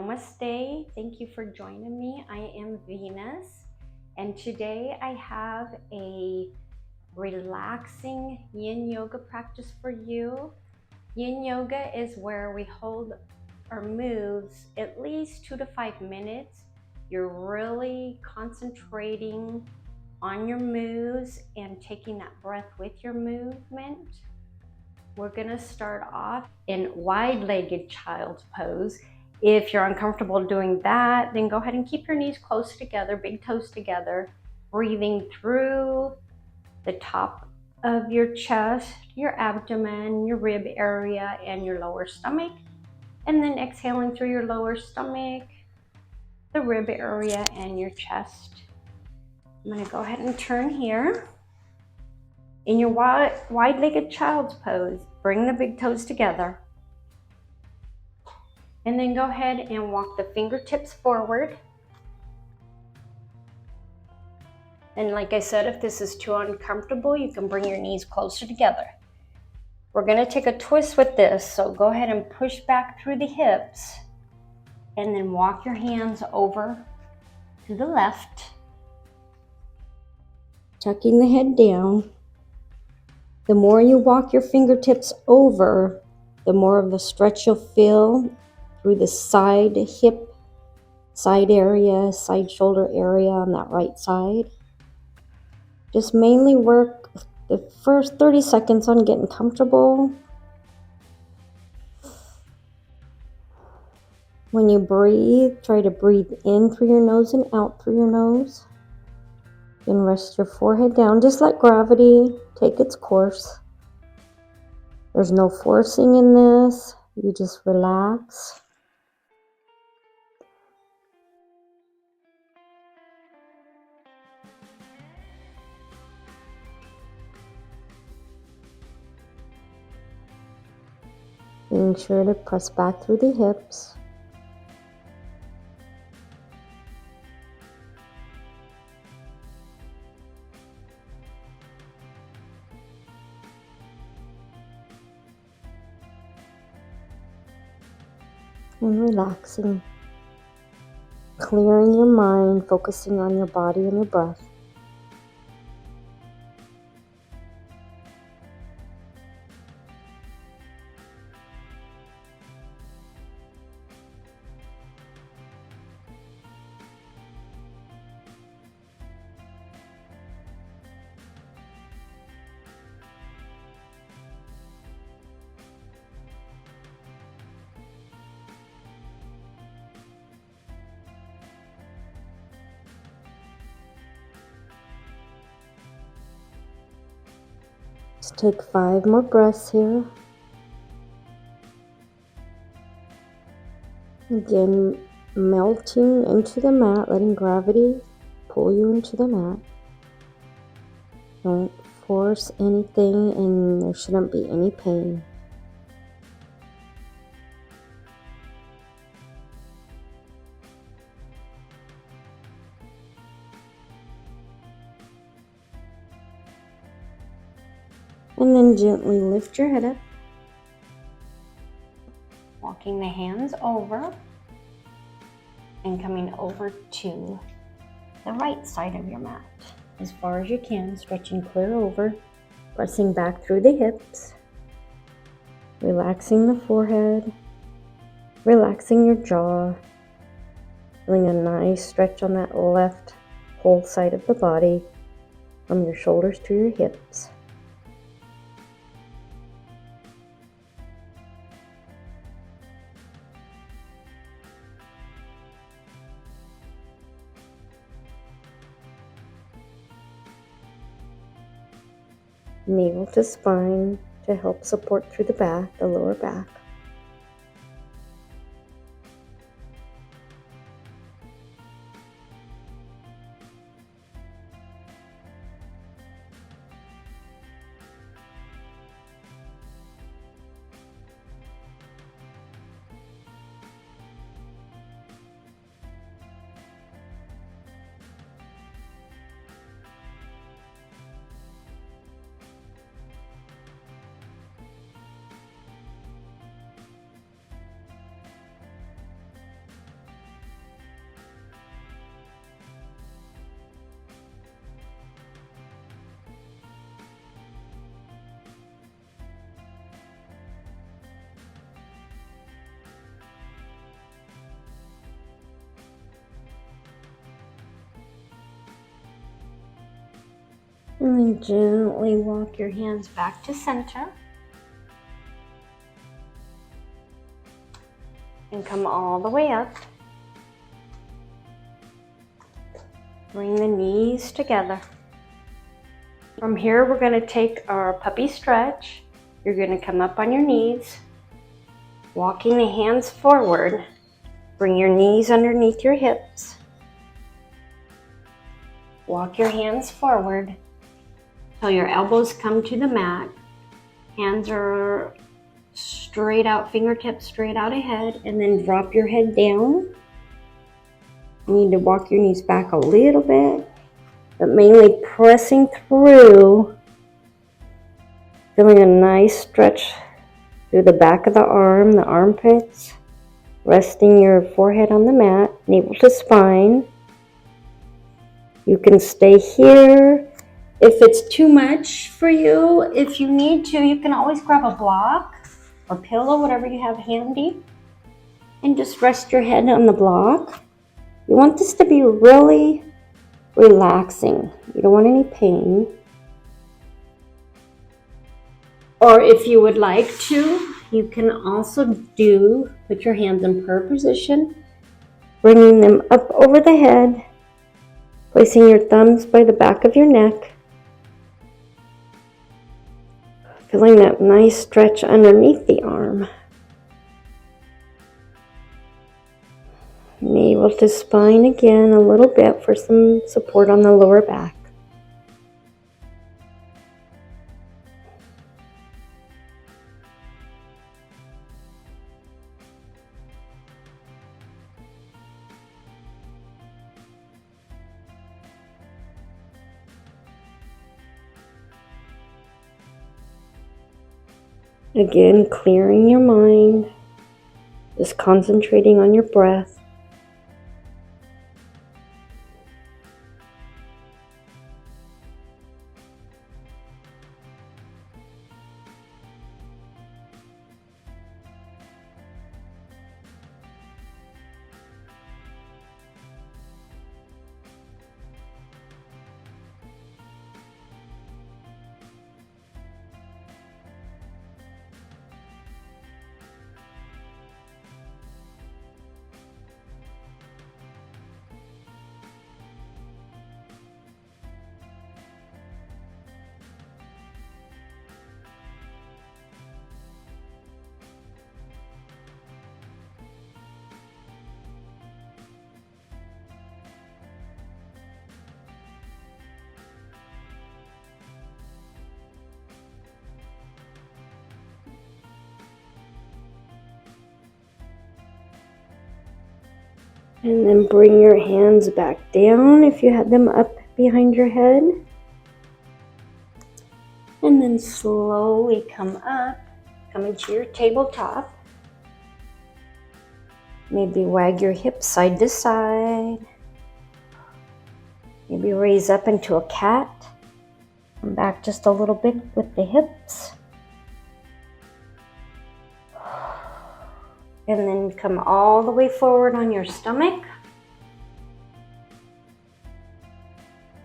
Namaste. Thank you for joining me. I am Venus, and today I have a relaxing Yin Yoga practice for you. Yin Yoga is where we hold our moves at least 2 to 5 minutes. You're really concentrating on your moves and taking that breath with your movement. We're going to start off in wide-legged child's pose. If you're uncomfortable doing that, then go ahead and keep your knees close together, big toes together, breathing through the top of your chest, your abdomen, your rib area, and your lower stomach. And then exhaling through your lower stomach, the rib area, and your chest. I'm going to go ahead and turn here. In your wide-legged child's pose, bring the big toes together. And then go ahead and walk the fingertips forward. And like I said, if this is too uncomfortable, you can bring your knees closer together. We're going to take a twist with this, so go ahead and push back through the hips. And then walk your hands over to the left. Tucking the head down. The more you walk your fingertips over, the more of a stretch you'll feel through the side hip, side area, side shoulder area on that right side. Just mainly work the first 30 seconds on getting comfortable. When you breathe, try to breathe in through your nose and out through your nose. Then rest your forehead down. Just let gravity take its course. There's no forcing in this. You just relax. Being sure to press back through the hips. And relaxing. Clearing your mind, focusing on your body and your breath. Just take 5 more breaths here. Again, melting into the mat, letting gravity pull you into the mat. Don't force anything, and there shouldn't be any pain. And then gently lift your head up. Walking the hands over and coming over to the right side of your mat as far as you can, stretching clear over, pressing back through the hips, relaxing the forehead, relaxing your jaw, feeling a nice stretch on that left whole side of the body from your shoulders to your hips. Navel to spine to help support through the back, the lower back. And then gently walk your hands back to center. And come all the way up. Bring the knees together. From here, we're going to take our puppy stretch. You're going to come up on your knees, walking the hands forward. Bring your knees underneath your hips. Walk your hands forward till your elbows come to the mat. Hands are straight out, fingertips straight out ahead, and then drop your head down. You need to walk your knees back a little bit, but mainly pressing through, feeling a nice stretch through the back of the arm, the armpits, resting your forehead on the mat, navel to spine. You can stay here. If it's too much for you, if you need to, you can always grab a block or pillow, whatever you have handy, and just rest your head on the block. You want this to be really relaxing. You don't want any pain. Or if you would like to, you can also put your hands in prayer position, bringing them up over the head, placing your thumbs by the back of your neck, feeling that nice stretch underneath the arm. Navel to spine again a little bit for some support on the lower back. Again, clearing your mind, just concentrating on your breath. And then bring your hands back down if you had them up behind your head. And then slowly come up, come into your tabletop. Maybe wag your hips side to side. Maybe raise up into a cat. Come back just a little bit with the hips. And then come all the way forward on your stomach.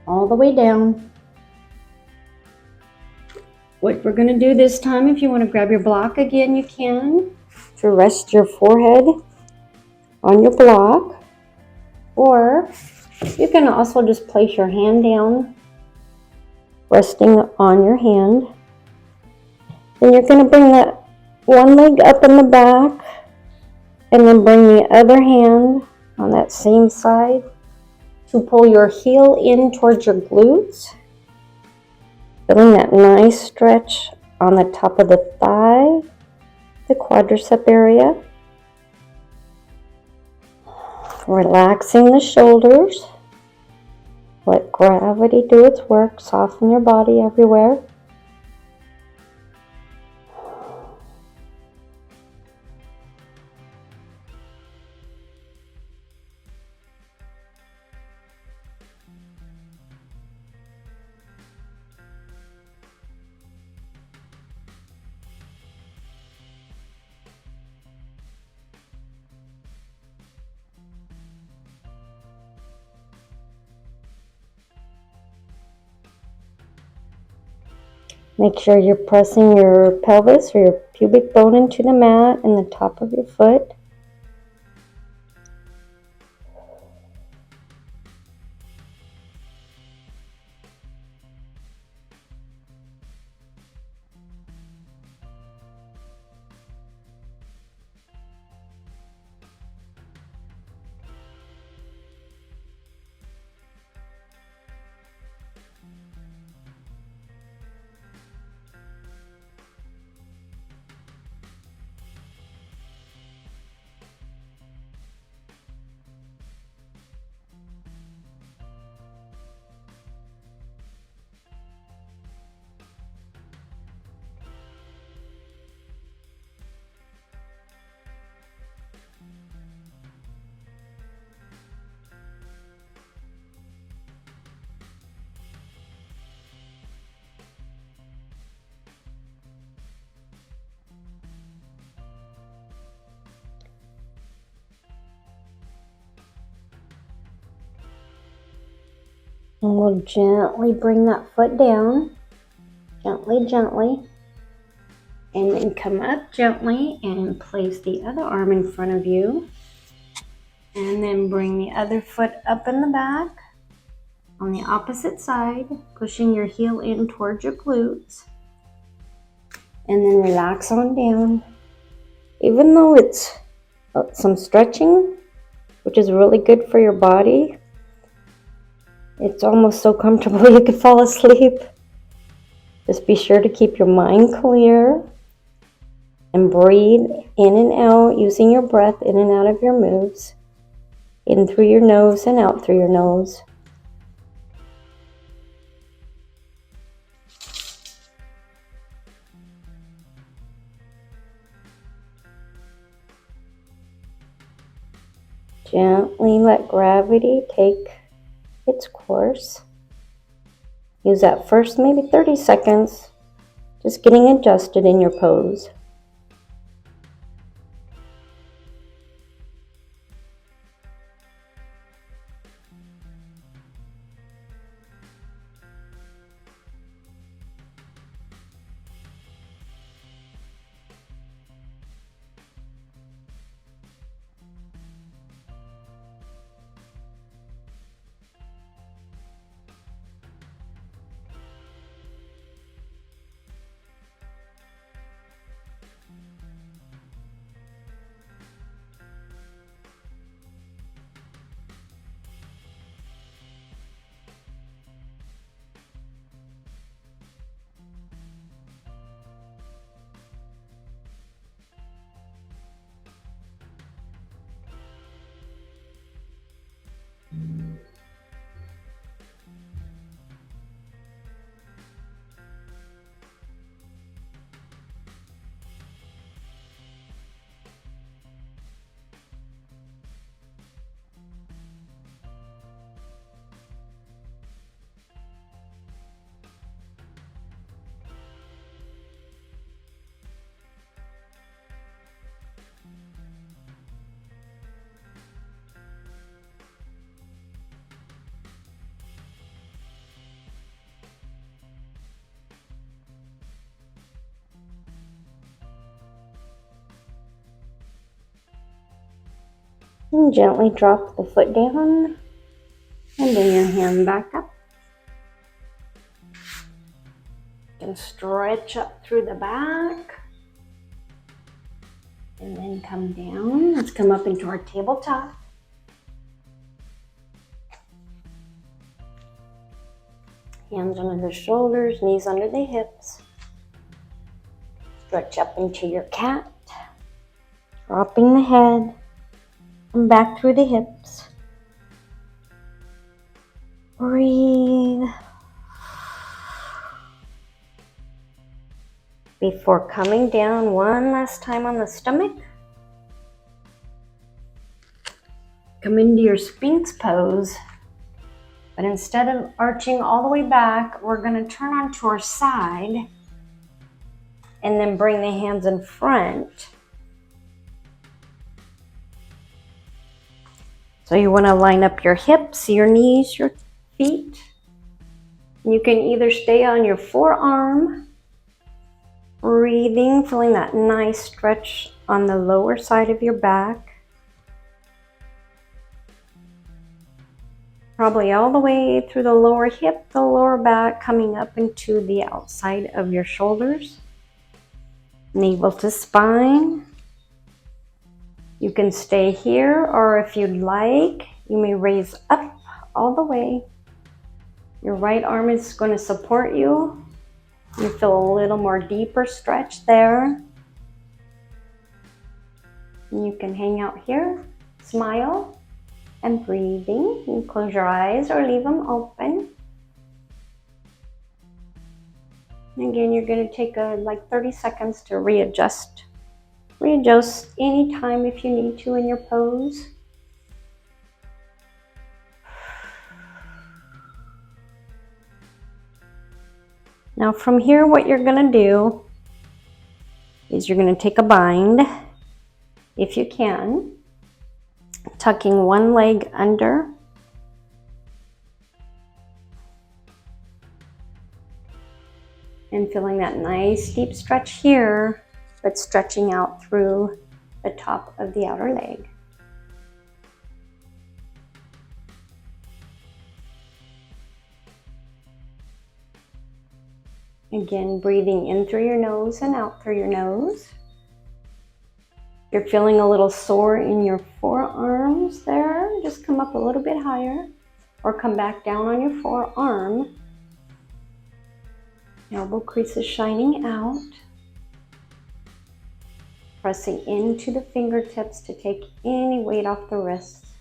All the way down. What we're going to do this time, if you want to grab your block again, you can. To rest your forehead on your block. Or you can also just place your hand down, resting on your hand. Then you're going to bring that one leg up in the back. And then bring the other hand on that same side to pull your heel in towards your glutes. Feeling that nice stretch on the top of the thigh, the quadricep area. Relaxing the shoulders. Let gravity do its work. Soften your body everywhere. Make sure you're pressing your pelvis or your pubic bone into the mat and the top of your foot. And we'll gently bring that foot down, gently, gently. And then come up gently and place the other arm in front of you. And then bring the other foot up in the back on the opposite side, pushing your heel in towards your glutes. And then relax on down. Even though it's some stretching, which is really good for your body, it's almost so comfortable you could fall asleep. Just be sure to keep your mind clear and breathe in and out using your breath in and out of your moves. In through your nose and out through your nose. Gently let gravity take its course. Use that first maybe 30 seconds, just getting adjusted in your pose. And gently drop the foot down and bring your hand back up. And stretch up through the back. And then come down. Let's come up into our tabletop. Hands under the shoulders, knees under the hips. Stretch up into your cat. Dropping the head. And back through the hips. Breathe. Before coming down one last time on the stomach, come into your Sphinx pose. But instead of arching all the way back, we're going to turn onto our side and then bring the hands in front. So you want to line up your hips, your knees, your feet. You can either stay on your forearm Breathing, feeling that nice stretch on the lower side of your back. Probably all the way through the lower hip, the lower back, coming up into the outside of your shoulders. Navel to spine. You can stay here, or if you'd like, you may raise up all the way. Your right arm is going to support you. You feel a little more deeper stretch there. And you can hang out here, smile, and breathing. You close your eyes or leave them open. And again, you're going to take like 30 seconds to readjust. Readjust anytime if you need to in your pose. Now from here, what you're going to do is you're going to take a bind, if you can, tucking one leg under. And feeling that nice deep stretch here, but stretching out through the top of the outer leg. Again, breathing in through your nose and out through your nose. You're feeling a little sore in your forearms there. Just come up a little bit higher or come back down on your forearm. Elbow creases shining out. Pressing into the fingertips to take any weight off the wrists.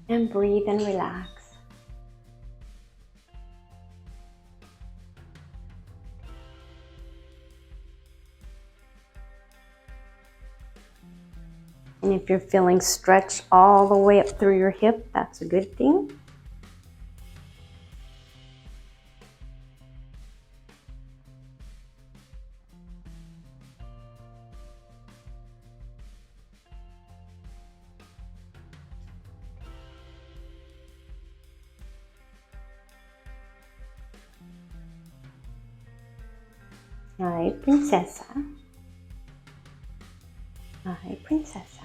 And breathe and relax. And if you're feeling stretch all the way up through your hip, that's a good thing. Ay, princesa. Ay, princesa.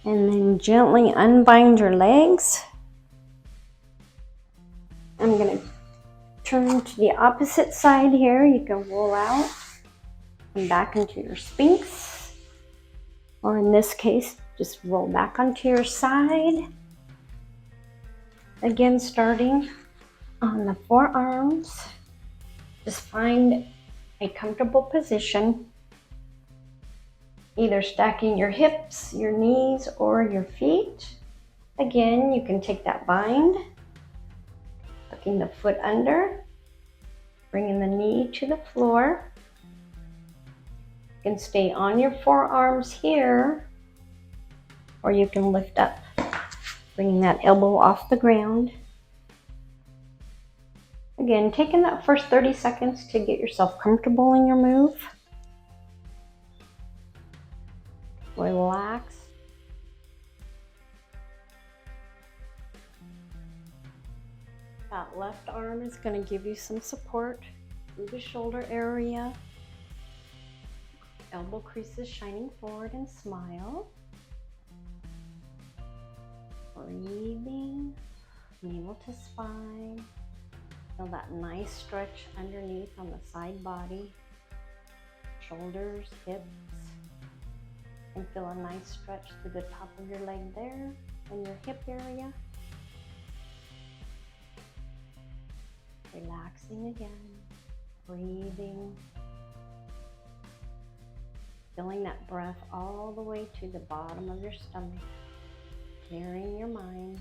And then gently unbind your legs. I'm going to turn to the opposite side here. You can roll out and back into your Sphinx. Or in this case, just roll back onto your side. Again, starting on the forearms. Just find a comfortable position. Either stacking your hips, your knees, or your feet. Again, you can take that bind, tucking the foot under, bringing the knee to the floor. You can stay on your forearms here, or you can lift up, bringing that elbow off the ground. Again, taking that first 30 seconds to get yourself comfortable in your move. Relax. That left arm is going to give you some support through the shoulder area. Elbow creases shining forward and smile. Breathing, navel to spine. Feel that nice stretch underneath on the side body, shoulders, hips. And feel a nice stretch through the top of your leg there and your hip area. Relaxing again. breathing, filling that breath all the way to the bottom of your stomach, clearing your mind,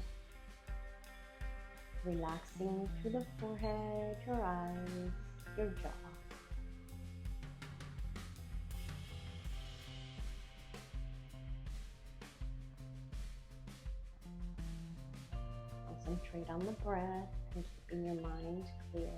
relaxing through the forehead, your eyes, your jaw. Concentrate on the breath and keeping your mind clear.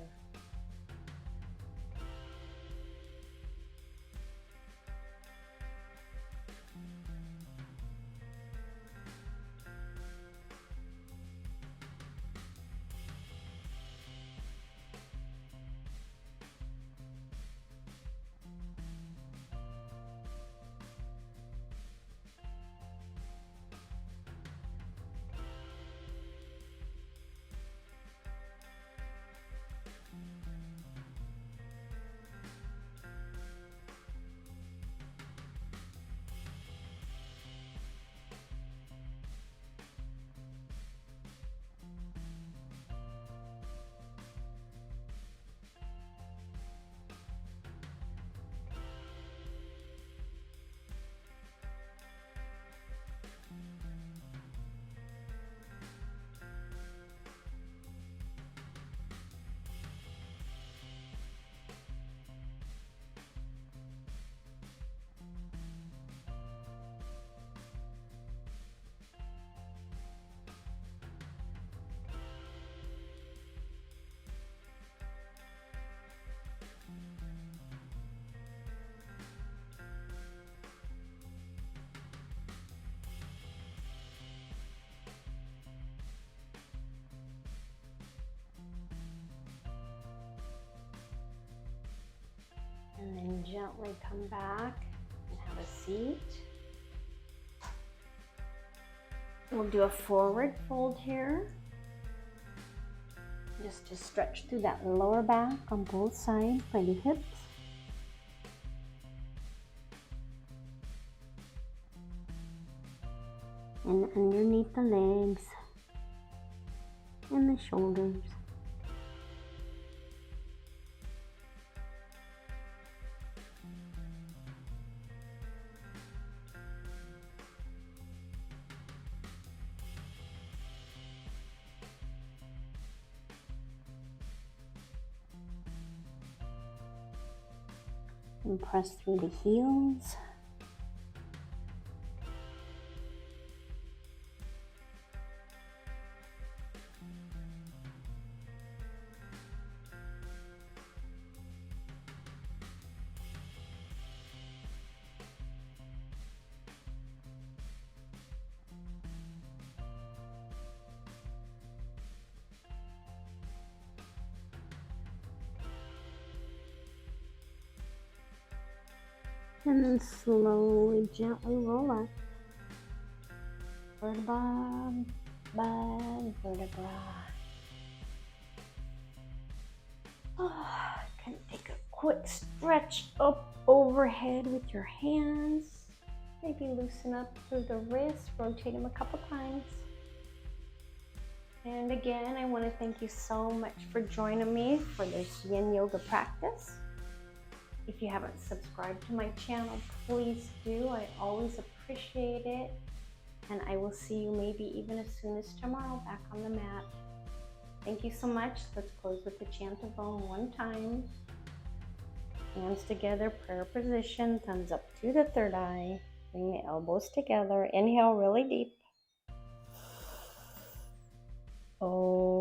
And then gently come back and have a seat. We'll do a forward fold here, just to stretch through that lower back on both sides by the hips. And underneath the legs and the shoulders. And press through the heels. And then slowly, gently roll up. Vertebra by vertebra. Can take a quick stretch up overhead with your hands. Maybe loosen up through the wrists, rotate them a couple times. And again, I want to thank you so much for joining me for this Yin Yoga practice. If you haven't subscribed to my channel, please do. I always appreciate it. And I will see you maybe even as soon as tomorrow back on the mat. Thank you so much. Let's close with the chant of Om one time. Hands together, prayer position, thumbs up to the third eye. Bring the elbows together. Inhale really deep. Oh.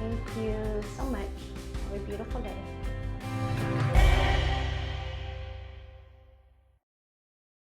Thank you so much. Have a beautiful day.